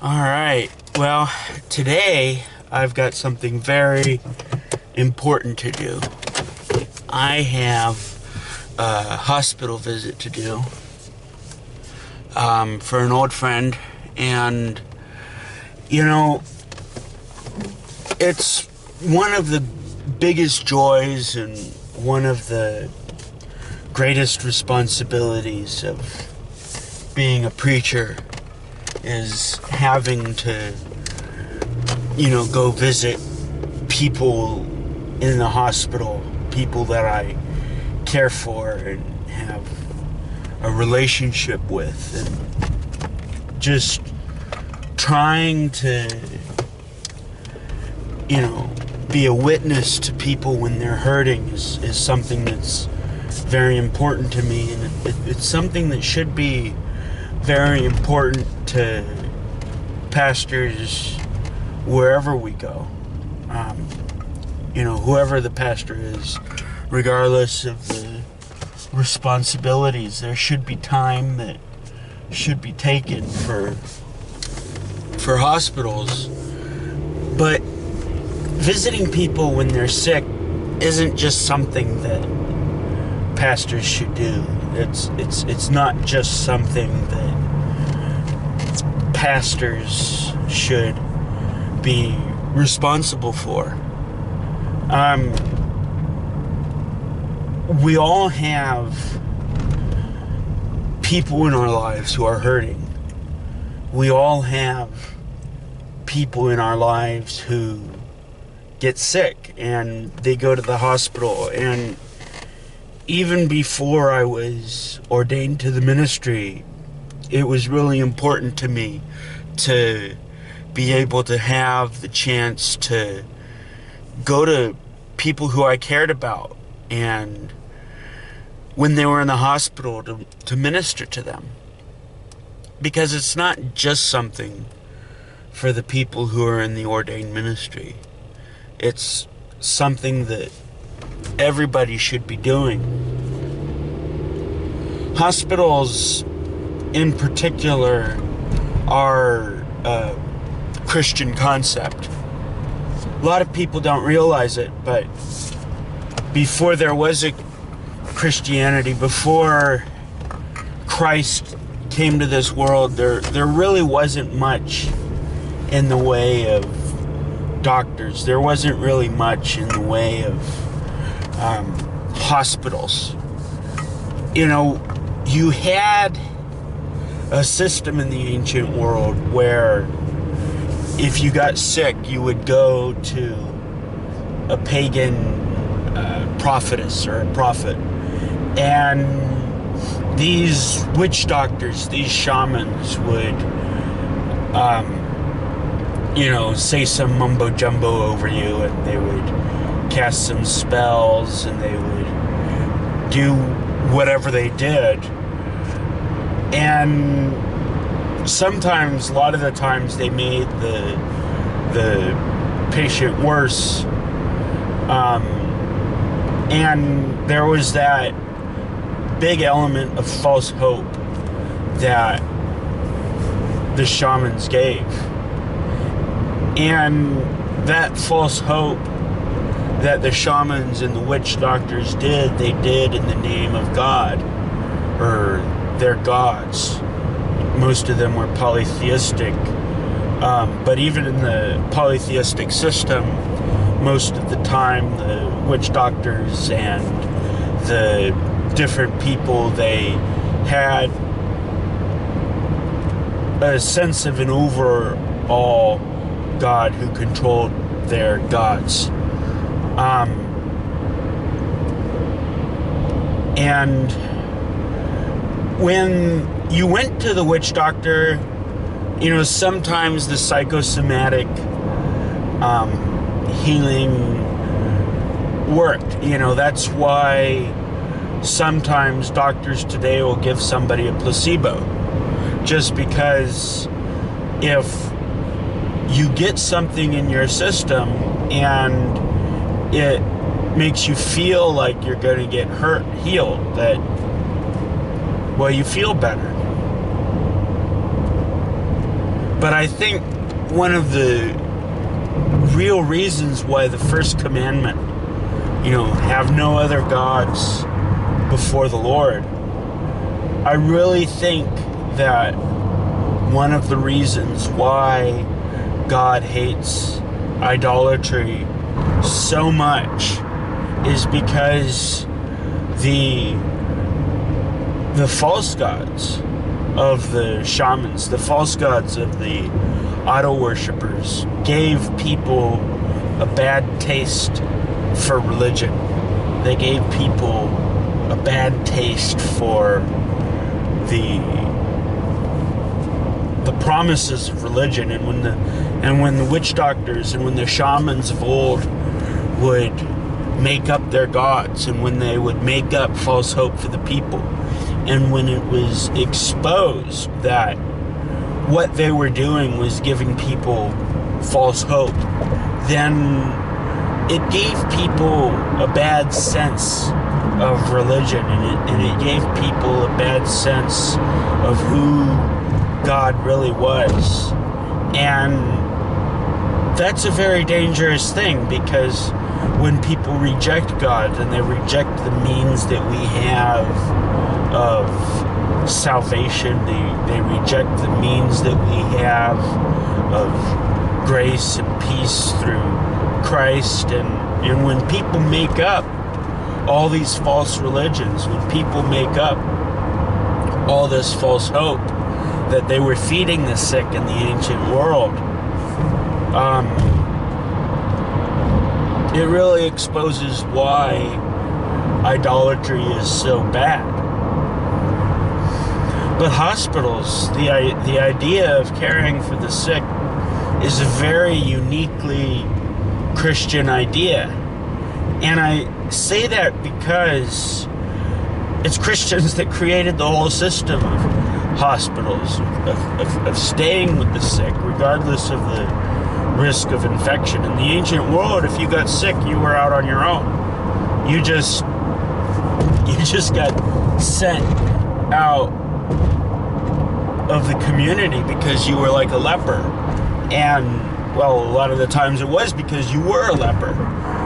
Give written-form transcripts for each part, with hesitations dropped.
All right. Well, today I've got something very important to do. I have a hospital visit to do for an old friend, and it's one of the biggest joys and one of the greatest responsibilities of being a preacher is having to, go visit people in the hospital, people that I care for and have a relationship with, and just trying to, be a witness to people when they're hurting is something that's very important to me, and it's something that should be very important to pastors wherever we go. Whoever the pastor is, regardless of the responsibilities, there should be time that should be taken for hospitals. But visiting people when they're sick isn't just something that pastors should do. It's not just something that pastors should be responsible for. We all have people in our lives who are hurting. We all have people in our lives who get sick and they go to the hospital. And even before I was ordained to the ministry, it was really important to me to be able to have the chance to go to people who I cared about, and when they were in the hospital, to minister to them. Because it's not just something for the people who are in the ordained ministry. It's something that everybody should be doing. Hospitals in particular are a Christian concept. A lot of people don't realize it, but before there was a Christianity, before Christ came to this world, there really wasn't much in the way of doctors. There wasn't really much in the way of hospitals. You had a system in the ancient world where if you got sick, you would go to a pagan prophetess or a prophet, and these witch doctors, these shamans would say some mumbo jumbo over you, and they would cast some spells, and they would do whatever they did. And sometimes, a lot of the times, they made the patient worse. And there was that big element of false hope that the shamans gave. And that false hope that the shamans and the witch doctors did, they did in the name of God, or their gods. Most of them were polytheistic. But even in the polytheistic system, most of the time, the witch doctors and the different people, they had a sense of an overall God who controlled their gods. And when you went to the witch doctor, sometimes the psychosomatic healing worked. That's why sometimes doctors today will give somebody a placebo, just because if you get something in your system and it makes you feel like you're going to get healed, that, well, you feel better. But I think one of the real reasons why the first commandment, have no other gods before the Lord, I really think that one of the reasons why God hates idolatry so much is because the false gods of the shamans, the false gods of the idol worshippers, gave people a bad taste for religion. They gave people a bad taste for the promises of religion. And when the witch doctors and when the shamans of old would make up their gods, and when they would make up false hope for the people, and when it was exposed that what they were doing was giving people false hope, then it gave people a bad sense of religion, and it gave people a bad sense of who God really was. And that's a very dangerous thing, because when people reject God and they reject the means that we have of salvation, they reject the means that we have of grace and peace through Christ, and when people make up all these false religions, when people make up all this false hope that they were feeding the sick in the ancient world, it really exposes why idolatry is so bad. But hospitals, the idea of caring for the sick is a very uniquely Christian idea. And I say that because it's Christians that created the whole system of hospitals, of staying with the sick, regardless of the risk of infection. In the ancient world, if you got sick, you were out on your own. You just got sent out of the community because you were like a leper. And, well, a lot of the times it was because you were a leper.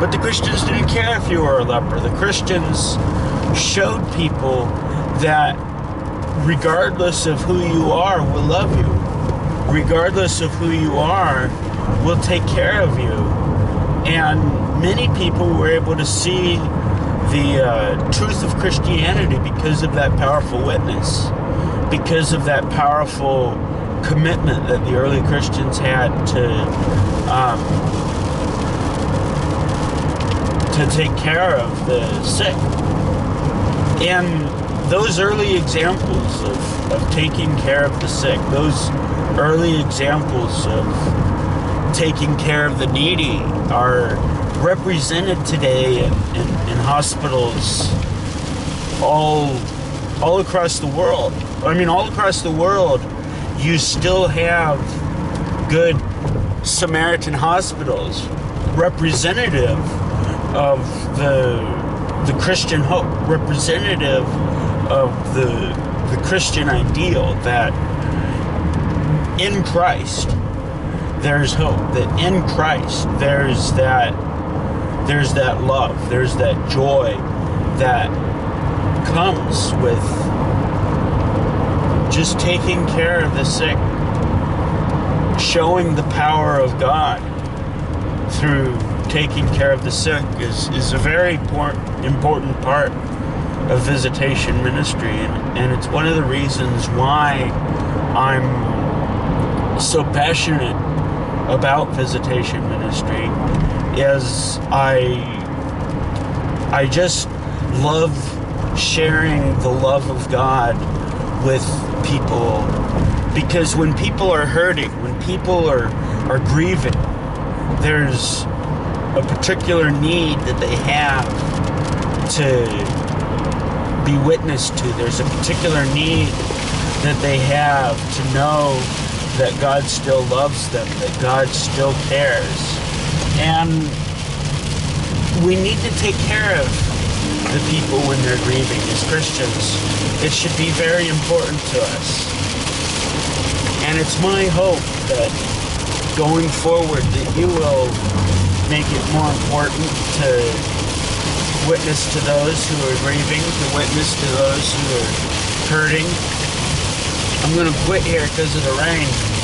But the Christians didn't care if you were a leper. The Christians showed people that regardless of who you are, we'll love you. Regardless of who you are, we'll take care of you. And many people were able to see the truth of Christianity because of that powerful witness, because of that powerful commitment that the early Christians had to take care of the sick. And those early examples of taking care of the sick, those early examples of taking care of the needy are represented today in hospitals all across the world. I mean, all across the world, you still have good Samaritan hospitals representative of the Christian hope, representative of the Christian ideal that in Christ there's hope, that in Christ there's that love, there's that joy that comes with just taking care of the sick, showing the power of God through taking care of the sick is a very important part of visitation ministry, and it's one of the reasons why I'm so passionate about visitation ministry. Is I just love sharing the love of God with people, because when people are hurting, when people are grieving, there's a particular need that they have to be witnessed to. There's a particular need that they have to know that God still loves them, that God still cares. And we need to take care of the people when they're grieving. As Christians, it should be very important to us. And it's my hope that going forward that you will make it more important to witness to those who are grieving, to witness to those who are hurting. I'm going to quit here because of the rain.